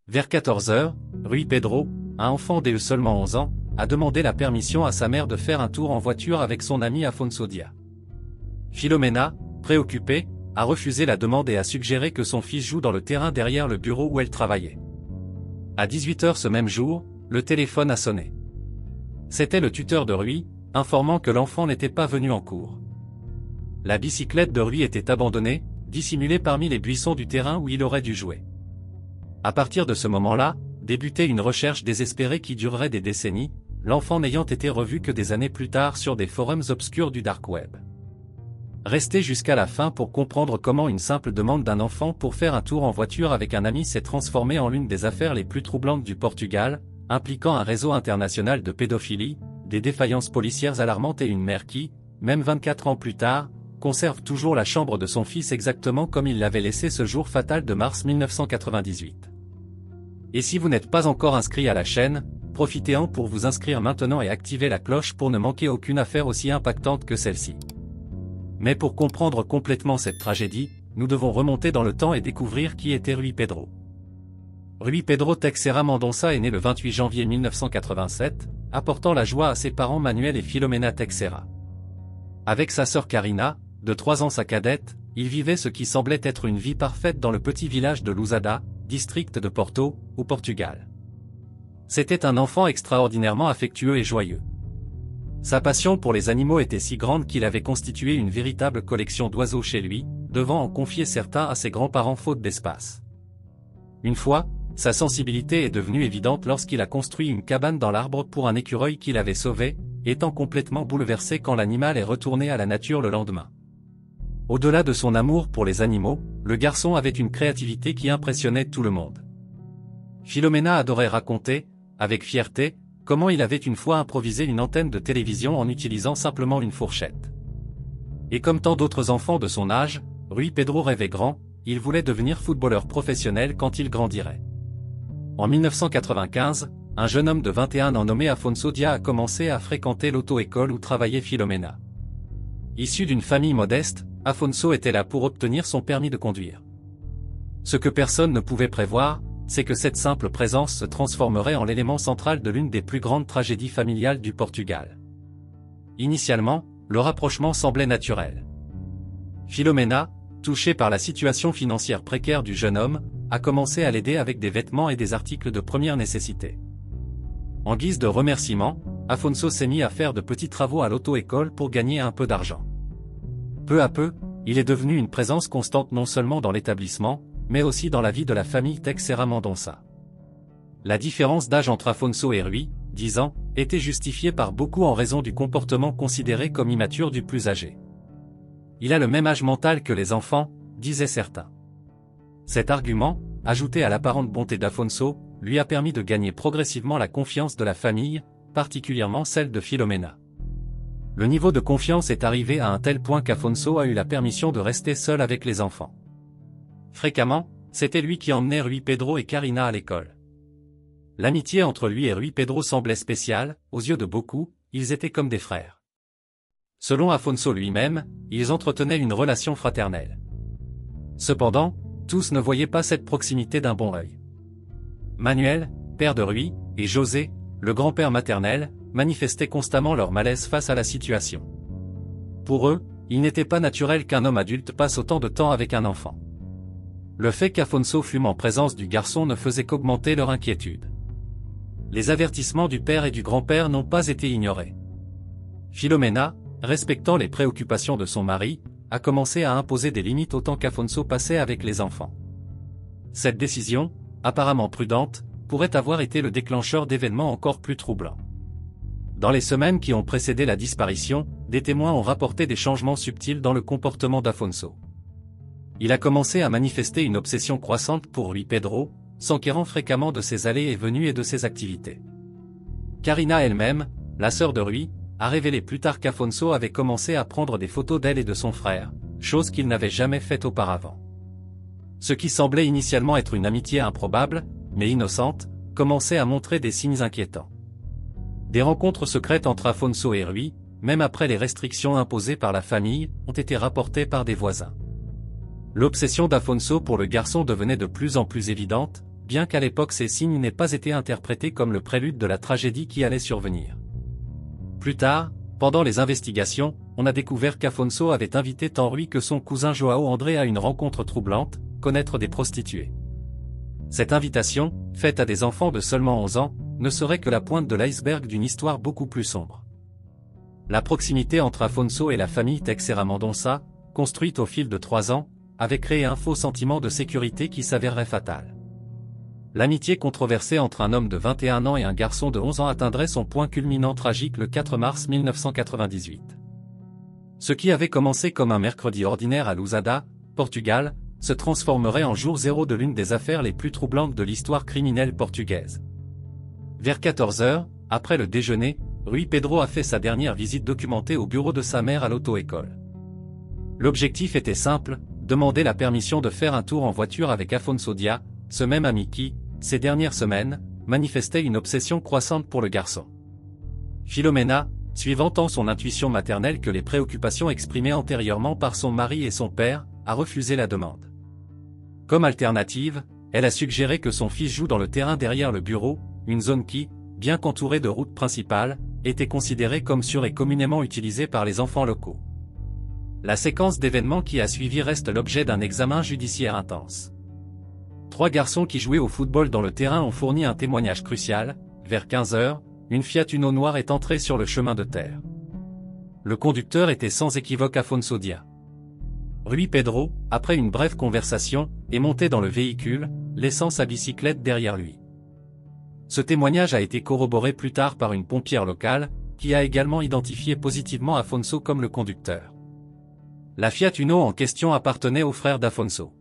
Vers 14 heures, Rui Pedro, un enfant de seulement 11 ans, a demandé la permission à sa mère de faire un tour en voiture avec son ami Afonso Dia. Filomena, préoccupée, a refusé la demande et a suggéré que son fils joue dans le terrain derrière le bureau où elle travaillait. À 18 heures ce même jour, le téléphone a sonné. C'était le tuteur de Rui, informant que l'enfant n'était pas venu en cours. La bicyclette de Rui était abandonnée, dissimulée parmi les buissons du terrain où il aurait dû jouer. À partir de ce moment-là, débutait une recherche désespérée qui durerait des décennies, l'enfant n'ayant été revu que des années plus tard sur des forums obscurs du dark web. Restez jusqu'à la fin pour comprendre comment une simple demande d'un enfant pour faire un tour en voiture avec un ami s'est transformée en l'une des affaires les plus troublantes du Portugal, impliquant un réseau international de pédophilie, des défaillances policières alarmantes et une mère qui, même 24 ans plus tard, conserve toujours la chambre de son fils exactement comme il l'avait laissé ce jour fatal de mars 1998. Et si vous n'êtes pas encore inscrit à la chaîne, profitez-en pour vous inscrire maintenant et activer la cloche pour ne manquer aucune affaire aussi impactante que celle-ci. Mais pour comprendre complètement cette tragédie, nous devons remonter dans le temps et découvrir qui était Rui Pedro. Rui Pedro Teixeira Mendonça est né le 28 janvier 1987, apportant la joie à ses parents Manuel et Filomena Teixeira. Avec sa sœur Karina, de 3 ans sa cadette, il vivait ce qui semblait être une vie parfaite dans le petit village de Lousada, district de Porto, au Portugal. C'était un enfant extraordinairement affectueux et joyeux. Sa passion pour les animaux était si grande qu'il avait constitué une véritable collection d'oiseaux chez lui, devant en confier certains à ses grands-parents faute d'espace. Une fois, sa sensibilité est devenue évidente lorsqu'il a construit une cabane dans l'arbre pour un écureuil qu'il avait sauvé, étant complètement bouleversé quand l'animal est retourné à la nature le lendemain. Au-delà de son amour pour les animaux, le garçon avait une créativité qui impressionnait tout le monde. Filomena adorait raconter, avec fierté, comment il avait une fois improvisé une antenne de télévision en utilisant simplement une fourchette. Et comme tant d'autres enfants de son âge, Rui Pedro rêvait grand, il voulait devenir footballeur professionnel quand il grandirait. En 1995, un jeune homme de 21 ans nommé Afonso Dia a commencé à fréquenter l'auto-école où travaillait Filomena. Issu d'une famille modeste, Afonso était là pour obtenir son permis de conduire. Ce que personne ne pouvait prévoir, c'est que cette simple présence se transformerait en l'élément central de l'une des plus grandes tragédies familiales du Portugal. Initialement, le rapprochement semblait naturel. Filomena, touchée par la situation financière précaire du jeune homme, a commencé à l'aider avec des vêtements et des articles de première nécessité. En guise de remerciement, Afonso s'est mis à faire de petits travaux à l'auto-école pour gagner un peu d'argent. Peu à peu, il est devenu une présence constante non seulement dans l'établissement, mais aussi dans la vie de la famille Teixeira Mendonça. La différence d'âge entre Afonso et Rui, 10 ans, était justifiée par beaucoup en raison du comportement considéré comme immature du plus âgé. Il a le même âge mental que les enfants, disaient certains. Cet argument, ajouté à l'apparente bonté d'Afonso, lui a permis de gagner progressivement la confiance de la famille, particulièrement celle de Filomena. Le niveau de confiance est arrivé à un tel point qu'Afonso a eu la permission de rester seul avec les enfants. Fréquemment, c'était lui qui emmenait Rui Pedro et Karina à l'école. L'amitié entre lui et Rui Pedro semblait spéciale, aux yeux de beaucoup, ils étaient comme des frères. Selon Afonso lui-même, ils entretenaient une relation fraternelle. Cependant, tous ne voyaient pas cette proximité d'un bon œil. Manuel, père de Rui, et José, le grand-père maternel, manifestaient constamment leur malaise face à la situation. Pour eux, il n'était pas naturel qu'un homme adulte passe autant de temps avec un enfant. Le fait qu'Afonso fume en présence du garçon ne faisait qu'augmenter leur inquiétude. Les avertissements du père et du grand-père n'ont pas été ignorés. Filomena, respectant les préoccupations de son mari, a commencé à imposer des limites autant qu'Afonso passait avec les enfants. Cette décision, apparemment prudente, pourrait avoir été le déclencheur d'événements encore plus troublants. Dans les semaines qui ont précédé la disparition, des témoins ont rapporté des changements subtils dans le comportement d'Afonso. Il a commencé à manifester une obsession croissante pour Rui Pedro, s'enquérant fréquemment de ses allées et venues et de ses activités. Karina elle-même, la sœur de Rui, a révélé plus tard qu'Afonso avait commencé à prendre des photos d'elle et de son frère, chose qu'il n'avait jamais faite auparavant. Ce qui semblait initialement être une amitié improbable, mais innocente, commençait à montrer des signes inquiétants. Des rencontres secrètes entre Afonso et Rui, même après les restrictions imposées par la famille, ont été rapportées par des voisins. L'obsession d'Afonso pour le garçon devenait de plus en plus évidente, bien qu'à l'époque ces signes n'aient pas été interprétés comme le prélude de la tragédie qui allait survenir. Plus tard, pendant les investigations, on a découvert qu'Afonso avait invité tant Rui que son cousin Joao André à une rencontre troublante, connaître des prostituées. Cette invitation, faite à des enfants de seulement 11 ans, ne serait que la pointe de l'iceberg d'une histoire beaucoup plus sombre. La proximité entre Afonso et la famille Teixeira Mendonça, construite au fil de 3 ans, avait créé un faux sentiment de sécurité qui s'avérerait fatal. L'amitié controversée entre un homme de 21 ans et un garçon de 11 ans atteindrait son point culminant tragique le 4 mars 1998. Ce qui avait commencé comme un mercredi ordinaire à Lousada, Portugal, se transformerait en jour zéro de l'une des affaires les plus troublantes de l'histoire criminelle portugaise. Vers 14 h, après le déjeuner, Rui Pedro a fait sa dernière visite documentée au bureau de sa mère à l'auto-école. L'objectif était simple, demander la permission de faire un tour en voiture avec Afonso Dia, ce même ami qui, ces dernières semaines, manifestait une obsession croissante pour le garçon. Philomena, suivant tant son intuition maternelle que les préoccupations exprimées antérieurement par son mari et son père, a refusé la demande. Comme alternative, elle a suggéré que son fils joue dans le terrain derrière le bureau, une zone qui, bien qu'entourée de routes principales, était considérée comme sûre et communément utilisée par les enfants locaux. La séquence d'événements qui a suivi reste l'objet d'un examen judiciaire intense. 3 garçons qui jouaient au football dans le terrain ont fourni un témoignage crucial. Vers 15 h, une Fiat Uno noire est entrée sur le chemin de terre. Le conducteur était sans équivoque Afonso Dia. Rui Pedro, après une brève conversation, est monté dans le véhicule, laissant sa bicyclette derrière lui. Ce témoignage a été corroboré plus tard par une pompière locale, qui a également identifié positivement Afonso comme le conducteur. La Fiat Uno en question appartenait au frère d'Afonso.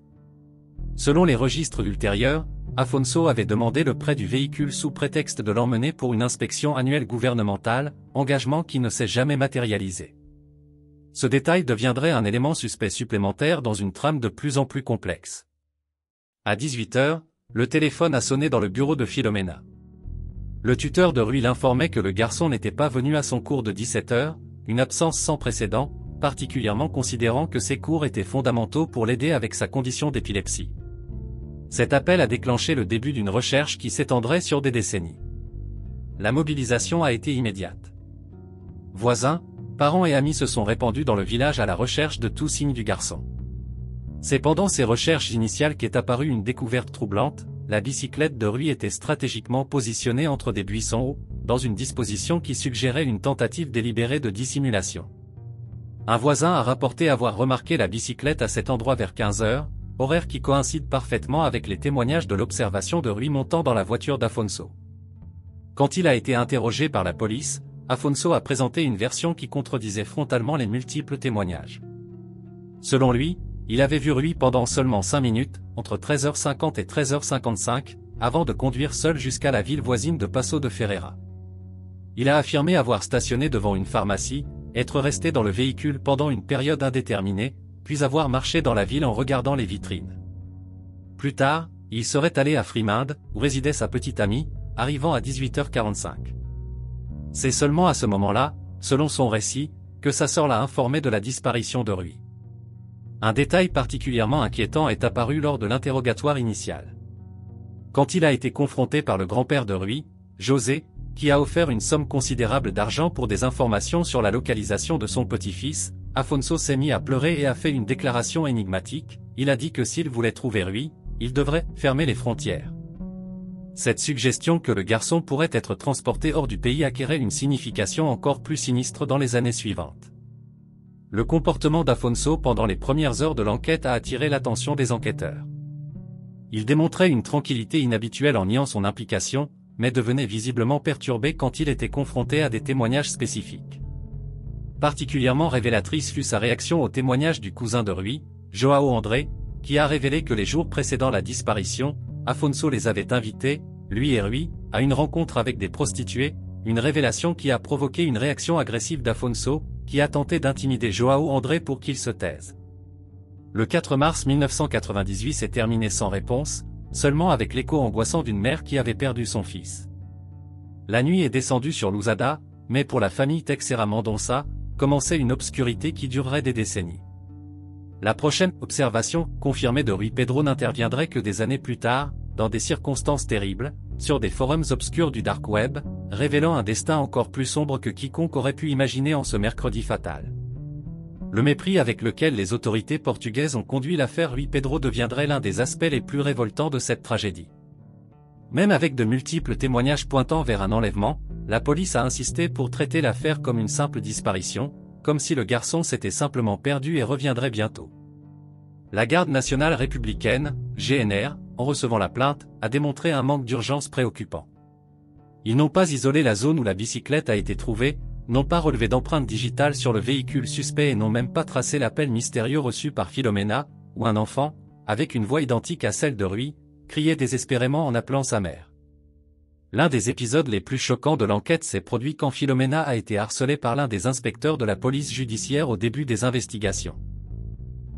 Selon les registres ultérieurs, Afonso avait demandé le prêt du véhicule sous prétexte de l'emmener pour une inspection annuelle gouvernementale, engagement qui ne s'est jamais matérialisé. Ce détail deviendrait un élément suspect supplémentaire dans une trame de plus en plus complexe. À 18 h, le téléphone a sonné dans le bureau de Philomena. Le tuteur de Rui l'informait que le garçon n'était pas venu à son cours de 17 h, une absence sans précédent, particulièrement considérant que ces cours étaient fondamentaux pour l'aider avec sa condition d'épilepsie. Cet appel a déclenché le début d'une recherche qui s'étendrait sur des décennies. La mobilisation a été immédiate. Voisins, parents et amis se sont répandus dans le village à la recherche de tout signe du garçon. C'est pendant ces recherches initiales qu'est apparue une découverte troublante. La bicyclette de Rui était stratégiquement positionnée entre des buissons hauts, dans une disposition qui suggérait une tentative délibérée de dissimulation. Un voisin a rapporté avoir remarqué la bicyclette à cet endroit vers 15 h, horaire qui coïncide parfaitement avec les témoignages de l'observation de Rui montant dans la voiture d'Afonso. Quand il a été interrogé par la police, Afonso a présenté une version qui contredisait frontalement les multiples témoignages. Selon lui, il avait vu Rui pendant seulement 5 minutes, entre 13 h 50 et 13 h 55, avant de conduire seul jusqu'à la ville voisine de Passo de Ferreira. Il a affirmé avoir stationné devant une pharmacie, être resté dans le véhicule pendant une période indéterminée, puis avoir marché dans la ville en regardant les vitrines. Plus tard, il serait allé à Freeminde, où résidait sa petite amie, arrivant à 18 h 45. C'est seulement à ce moment-là, selon son récit, que sa sœur l'a informé de la disparition de Rui. Un détail particulièrement inquiétant est apparu lors de l'interrogatoire initial. Quand il a été confronté par le grand-père de Rui, José, qui a offert une somme considérable d'argent pour des informations sur la localisation de son petit-fils, Afonso s'est mis à pleurer et a fait une déclaration énigmatique. Il a dit que s'il voulait trouver Rui, il devrait fermer les frontières. Cette suggestion que le garçon pourrait être transporté hors du pays acquérait une signification encore plus sinistre dans les années suivantes. Le comportement d'Afonso pendant les premières heures de l'enquête a attiré l'attention des enquêteurs. Il démontrait une tranquillité inhabituelle en niant son implication, mais devenait visiblement perturbé quand il était confronté à des témoignages spécifiques. Particulièrement révélatrice fut sa réaction au témoignage du cousin de Rui, Joao André, qui a révélé que les jours précédant la disparition, Afonso les avait invités, lui et Rui, à une rencontre avec des prostituées, une révélation qui a provoqué une réaction agressive d'Afonso, qui a tenté d'intimider Joao André pour qu'il se taise. Le 4 mars 1998 s'est terminé sans réponse, seulement avec l'écho angoissant d'une mère qui avait perdu son fils. La nuit est descendue sur Lousada, mais pour la famille Teixeira Mendonça, commençait une obscurité qui durerait des décennies. La prochaine observation confirmée de Rui Pedro n'interviendrait que des années plus tard, dans des circonstances terribles, sur des forums obscurs du dark web, révélant un destin encore plus sombre que quiconque aurait pu imaginer en ce mercredi fatal. Le mépris avec lequel les autorités portugaises ont conduit l'affaire Rui Pedro deviendrait l'un des aspects les plus révoltants de cette tragédie. Même avec de multiples témoignages pointant vers un enlèvement, la police a insisté pour traiter l'affaire comme une simple disparition, comme si le garçon s'était simplement perdu et reviendrait bientôt. La Garde nationale républicaine, GNR, en recevant la plainte, a démontré un manque d'urgence préoccupant. Ils n'ont pas isolé la zone où la bicyclette a été trouvée, n'ont pas relevé d'empreintes digitales sur le véhicule suspect et n'ont même pas tracé l'appel mystérieux reçu par Philomena, où un enfant, avec une voix identique à celle de Rui, criait désespérément en appelant sa mère. L'un des épisodes les plus choquants de l'enquête s'est produit quand Philomena a été harcelée par l'un des inspecteurs de la police judiciaire au début des investigations.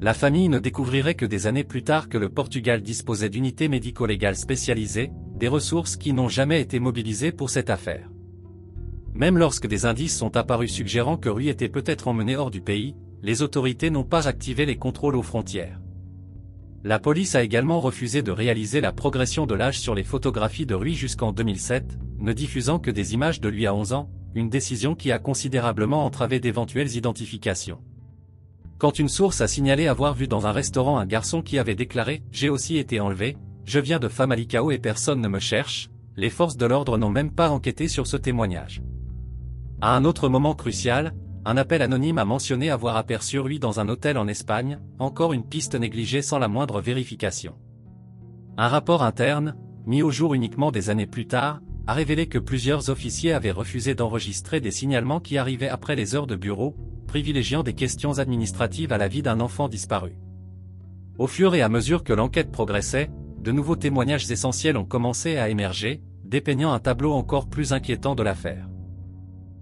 La famille ne découvrirait que des années plus tard que le Portugal disposait d'unités médico-légales spécialisées, des ressources qui n'ont jamais été mobilisées pour cette affaire. Même lorsque des indices sont apparus suggérant que Rui était peut-être emmené hors du pays, les autorités n'ont pas activé les contrôles aux frontières. La police a également refusé de réaliser la progression de l'âge sur les photographies de Rui jusqu'en 2007, ne diffusant que des images de lui à 11 ans, une décision qui a considérablement entravé d'éventuelles identifications. Quand une source a signalé avoir vu dans un restaurant un garçon qui avait déclaré « J'ai aussi été enlevé, je viens de Famalicão et personne ne me cherche », les forces de l'ordre n'ont même pas enquêté sur ce témoignage. À un autre moment crucial, un appel anonyme a mentionné avoir aperçu Rui dans un hôtel en Espagne, encore une piste négligée sans la moindre vérification. Un rapport interne, mis au jour uniquement des années plus tard, a révélé que plusieurs officiers avaient refusé d'enregistrer des signalements qui arrivaient après les heures de bureau, privilégiant des questions administratives à la vie d'un enfant disparu. Au fur et à mesure que l'enquête progressait, de nouveaux témoignages essentiels ont commencé à émerger, dépeignant un tableau encore plus inquiétant de l'affaire.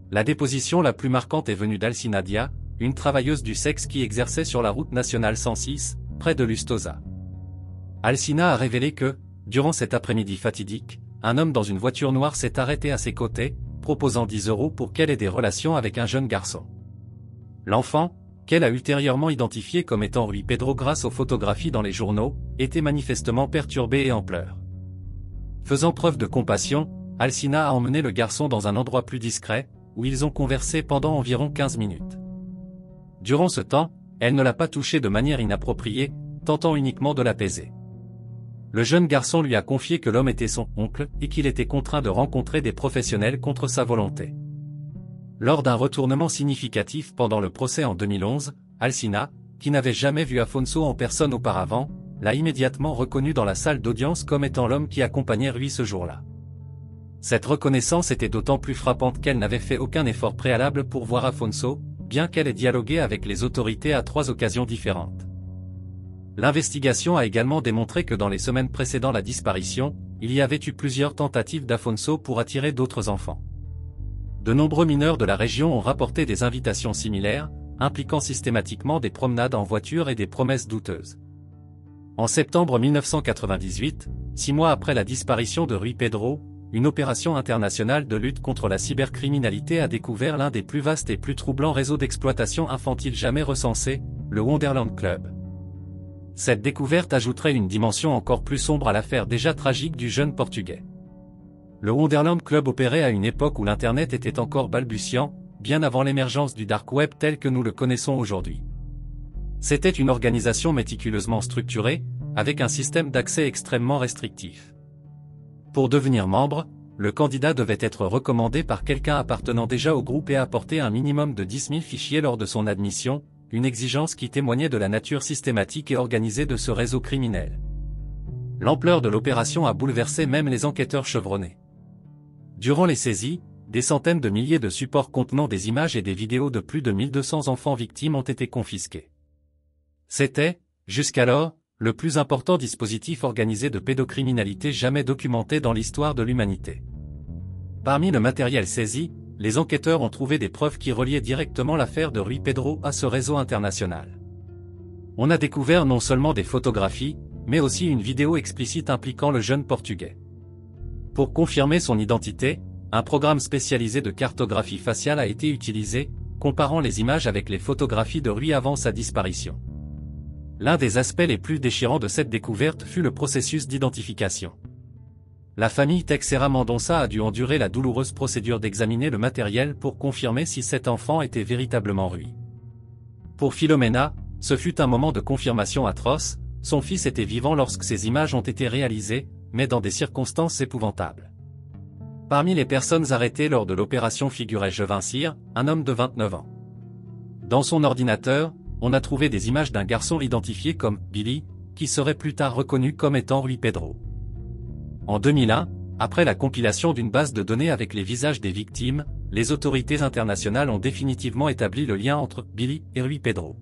La déposition la plus marquante est venue d'Alcina Dia, une travailleuse du sexe qui exerçait sur la route nationale 106, près de Lustosa. Alcina a révélé que, durant cet après-midi fatidique, un homme dans une voiture noire s'est arrêté à ses côtés, proposant 10 € pour qu'elle ait des relations avec un jeune garçon. L'enfant, qu'elle a ultérieurement identifié comme étant Rui Pedro grâce aux photographies dans les journaux, était manifestement perturbé et en pleurs. Faisant preuve de compassion, Alcina a emmené le garçon dans un endroit plus discret, où ils ont conversé pendant environ 15 minutes. Durant ce temps, elle ne l'a pas touché de manière inappropriée, tentant uniquement de l'apaiser. Le jeune garçon lui a confié que l'homme était son oncle et qu'il était contraint de rencontrer des professionnels contre sa volonté. Lors d'un retournement significatif pendant le procès en 2011, Alcina, qui n'avait jamais vu Afonso en personne auparavant, l'a immédiatement reconnu dans la salle d'audience comme étant l'homme qui accompagnait Rui ce jour-là. Cette reconnaissance était d'autant plus frappante qu'elle n'avait fait aucun effort préalable pour voir Afonso, bien qu'elle ait dialogué avec les autorités à 3 occasions différentes. L'investigation a également démontré que dans les semaines précédant la disparition, il y avait eu plusieurs tentatives d'Afonso pour attirer d'autres enfants. De nombreux mineurs de la région ont rapporté des invitations similaires, impliquant systématiquement des promenades en voiture et des promesses douteuses. En septembre 1998, 6 mois après la disparition de Rui Pedro, une opération internationale de lutte contre la cybercriminalité a découvert l'un des plus vastes et plus troublants réseaux d'exploitation infantile jamais recensés, le Wonderland Club. Cette découverte ajouterait une dimension encore plus sombre à l'affaire déjà tragique du jeune Portugais. Le Wonderland Club opérait à une époque où l'Internet était encore balbutiant, bien avant l'émergence du dark web tel que nous le connaissons aujourd'hui. C'était une organisation méticuleusement structurée, avec un système d'accès extrêmement restrictif. Pour devenir membre, le candidat devait être recommandé par quelqu'un appartenant déjà au groupe et apporter un minimum de 10 000 fichiers lors de son admission, une exigence qui témoignait de la nature systématique et organisée de ce réseau criminel. L'ampleur de l'opération a bouleversé même les enquêteurs chevronnés. Durant les saisies, des centaines de milliers de supports contenant des images et des vidéos de plus de 1200 enfants victimes ont été confisqués. C'était, jusqu'alors, le plus important dispositif organisé de pédocriminalité jamais documenté dans l'histoire de l'humanité. Parmi le matériel saisi, les enquêteurs ont trouvé des preuves qui reliaient directement l'affaire de Rui Pedro à ce réseau international. On a découvert non seulement des photographies, mais aussi une vidéo explicite impliquant le jeune Portugais. Pour confirmer son identité, un programme spécialisé de cartographie faciale a été utilisé, comparant les images avec les photographies de Rui avant sa disparition. L'un des aspects les plus déchirants de cette découverte fut le processus d'identification. La famille Teixeira Mendonça a dû endurer la douloureuse procédure d'examiner le matériel pour confirmer si cet enfant était véritablement Rui. Pour Philomena, ce fut un moment de confirmation atroce, son fils était vivant lorsque ces images ont été réalisées, mais dans des circonstances épouvantables. Parmi les personnes arrêtées lors de l'opération figurait Jevin Cyr, un homme de 29 ans. Dans son ordinateur, on a trouvé des images d'un garçon identifié comme Billy, qui serait plus tard reconnu comme étant Rui Pedro. En 2001, après la compilation d'une base de données avec les visages des victimes, les autorités internationales ont définitivement établi le lien entre Billy et Rui Pedro.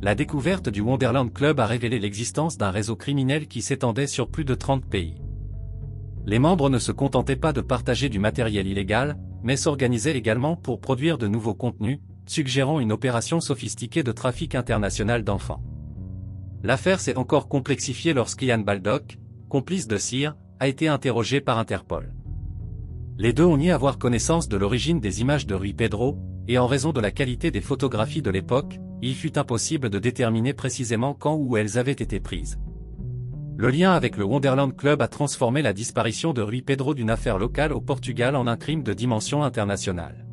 La découverte du Wonderland Club a révélé l'existence d'un réseau criminel qui s'étendait sur plus de 30 pays. Les membres ne se contentaient pas de partager du matériel illégal, mais s'organisaient également pour produire de nouveaux contenus, suggérant une opération sophistiquée de trafic international d'enfants. L'affaire s'est encore complexifiée lorsqu'Ian Baldock, complice de Cyr, a été interrogé par Interpol. Les deux ont nié avoir connaissance de l'origine des images de Rui Pedro, et en raison de la qualité des photographies de l'époque, il fut impossible de déterminer précisément quand ou où elles avaient été prises. Le lien avec le Wonderland Club a transformé la disparition de Rui Pedro d'une affaire locale au Portugal en un crime de dimension internationale.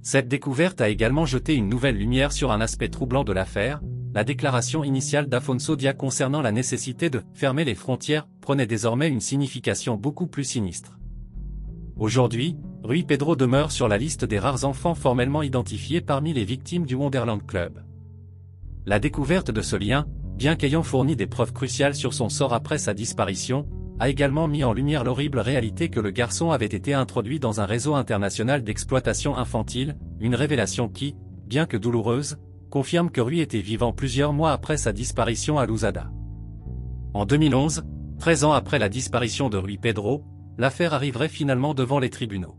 Cette découverte a également jeté une nouvelle lumière sur un aspect troublant de l'affaire. La déclaration initiale d'Afonso Dia concernant la nécessité de « fermer les frontières » prenait désormais une signification beaucoup plus sinistre. Aujourd'hui, Rui Pedro demeure sur la liste des rares enfants formellement identifiés parmi les victimes du Wonderland Club. La découverte de ce lien, bien qu'ayant fourni des preuves cruciales sur son sort après sa disparition, a également mis en lumière l'horrible réalité que le garçon avait été introduit dans un réseau international d'exploitation infantile, une révélation qui, bien que douloureuse, confirme que Rui était vivant plusieurs mois après sa disparition à Lousada. En 2011, 13 ans après la disparition de Rui Pedro, l'affaire arriverait finalement devant les tribunaux.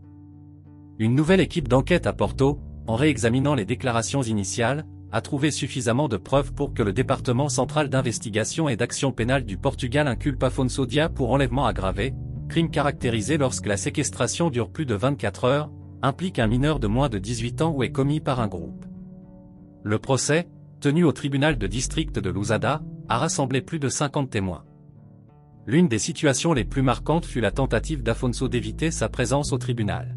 Une nouvelle équipe d'enquête à Porto, en réexaminant les déclarations initiales, a trouvé suffisamment de preuves pour que le département central d'investigation et d'action pénale du Portugal inculpe Afonso Dia pour enlèvement aggravé, crime caractérisé lorsque la séquestration dure plus de 24 heures, implique un mineur de moins de 18 ans ou est commis par un groupe. Le procès, tenu au tribunal de district de Lousada, a rassemblé plus de 50 témoins. L'une des situations les plus marquantes fut la tentative d'Afonso d'éviter sa présence au tribunal.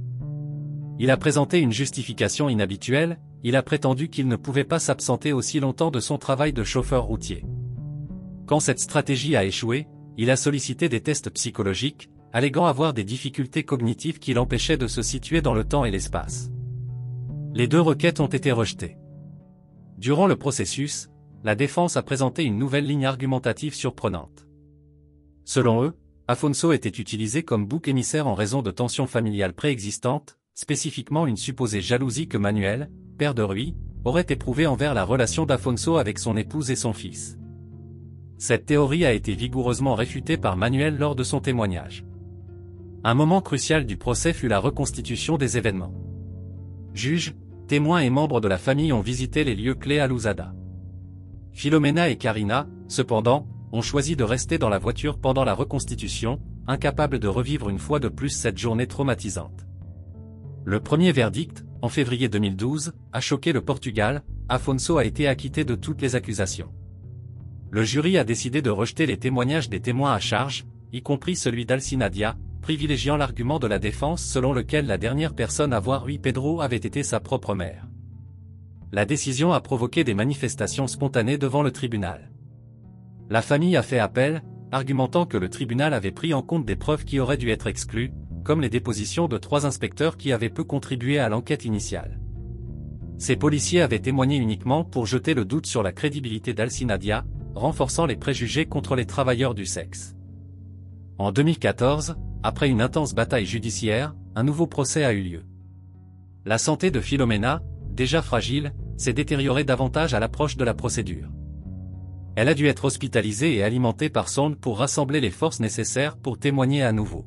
Il a présenté une justification inhabituelle, il a prétendu qu'il ne pouvait pas s'absenter aussi longtemps de son travail de chauffeur routier. Quand cette stratégie a échoué, il a sollicité des tests psychologiques, alléguant avoir des difficultés cognitives qui l'empêchaient de se situer dans le temps et l'espace. Les deux requêtes ont été rejetées. Durant le processus, la défense a présenté une nouvelle ligne argumentative surprenante. Selon eux, Afonso était utilisé comme bouc émissaire en raison de tensions familiales préexistantes, spécifiquement une supposée jalousie que Manuel, père de Rui, aurait éprouvée envers la relation d'Afonso avec son épouse et son fils. Cette théorie a été vigoureusement réfutée par Manuel lors de son témoignage. Un moment crucial du procès fut la reconstitution des événements. Juges, témoins et membres de la famille ont visité les lieux clés à Lousada. Philomena et Karina, cependant, ont choisi de rester dans la voiture pendant la reconstitution, incapables de revivre une fois de plus cette journée traumatisante. Le premier verdict, en février 2012, a choqué le Portugal. Afonso a été acquitté de toutes les accusations. Le jury a décidé de rejeter les témoignages des témoins à charge, y compris celui d'Alcina Dia, privilégiant l'argument de la défense selon lequel la dernière personne à voir Rui Pedro avait été sa propre mère. La décision a provoqué des manifestations spontanées devant le tribunal. La famille a fait appel, argumentant que le tribunal avait pris en compte des preuves qui auraient dû être exclues, comme les dépositions de 3 inspecteurs qui avaient peu contribué à l'enquête initiale. Ces policiers avaient témoigné uniquement pour jeter le doute sur la crédibilité d'Alcina Dia, renforçant les préjugés contre les travailleurs du sexe. En 2014, après une intense bataille judiciaire, un nouveau procès a eu lieu. La santé de Philomena, déjà fragile, s'est détériorée davantage à l'approche de la procédure. Elle a dû être hospitalisée et alimentée par sonde pour rassembler les forces nécessaires pour témoigner à nouveau.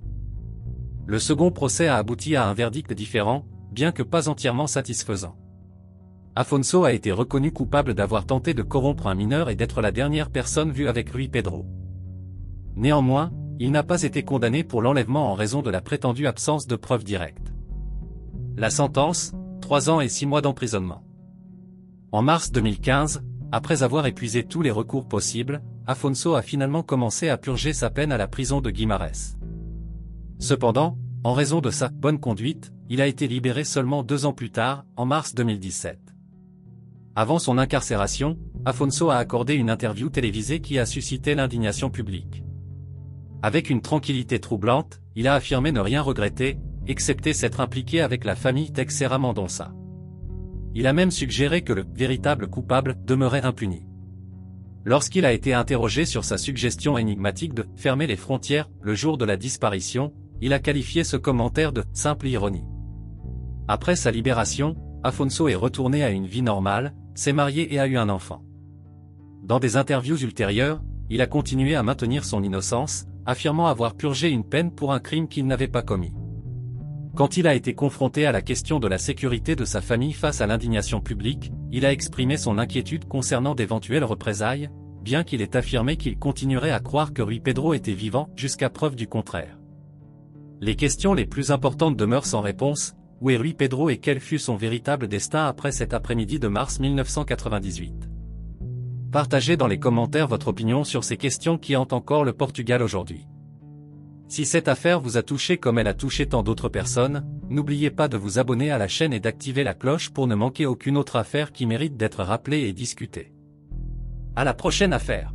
Le second procès a abouti à un verdict différent, bien que pas entièrement satisfaisant. Afonso a été reconnu coupable d'avoir tenté de corrompre un mineur et d'être la dernière personne vue avec Rui Pedro. Néanmoins, il n'a pas été condamné pour l'enlèvement en raison de la prétendue absence de preuves directes. La sentence, 3 ans et 6 mois d'emprisonnement. En mars 2015, Après avoir épuisé tous les recours possibles, Afonso a finalement commencé à purger sa peine à la prison de Guimarães. Cependant, en raison de sa bonne conduite, il a été libéré seulement 2 ans plus tard, en mars 2017. Avant son incarcération, Afonso a accordé une interview télévisée qui a suscité l'indignation publique. Avec une tranquillité troublante, il a affirmé ne rien regretter, excepté s'être impliqué avec la famille Teixeira Mendonça. Il a même suggéré que le véritable coupable demeurait impuni. Lorsqu'il a été interrogé sur sa suggestion énigmatique de fermer les frontières le jour de la disparition, il a qualifié ce commentaire de simple ironie. Après sa libération, Afonso est retourné à une vie normale, s'est marié et a eu un enfant. Dans des interviews ultérieures, il a continué à maintenir son innocence, affirmant avoir purgé une peine pour un crime qu'il n'avait pas commis. Quand il a été confronté à la question de la sécurité de sa famille face à l'indignation publique, il a exprimé son inquiétude concernant d'éventuelles représailles, bien qu'il ait affirmé qu'il continuerait à croire que Rui Pedro était vivant jusqu'à preuve du contraire. Les questions les plus importantes demeurent sans réponse. Où est Rui Pedro et quel fut son véritable destin après cet après-midi de mars 1998? Partagez dans les commentaires votre opinion sur ces questions qui hantent encore le Portugal aujourd'hui. Si cette affaire vous a touché comme elle a touché tant d'autres personnes, n'oubliez pas de vous abonner à la chaîne et d'activer la cloche pour ne manquer aucune autre affaire qui mérite d'être rappelée et discutée. À la prochaine affaire!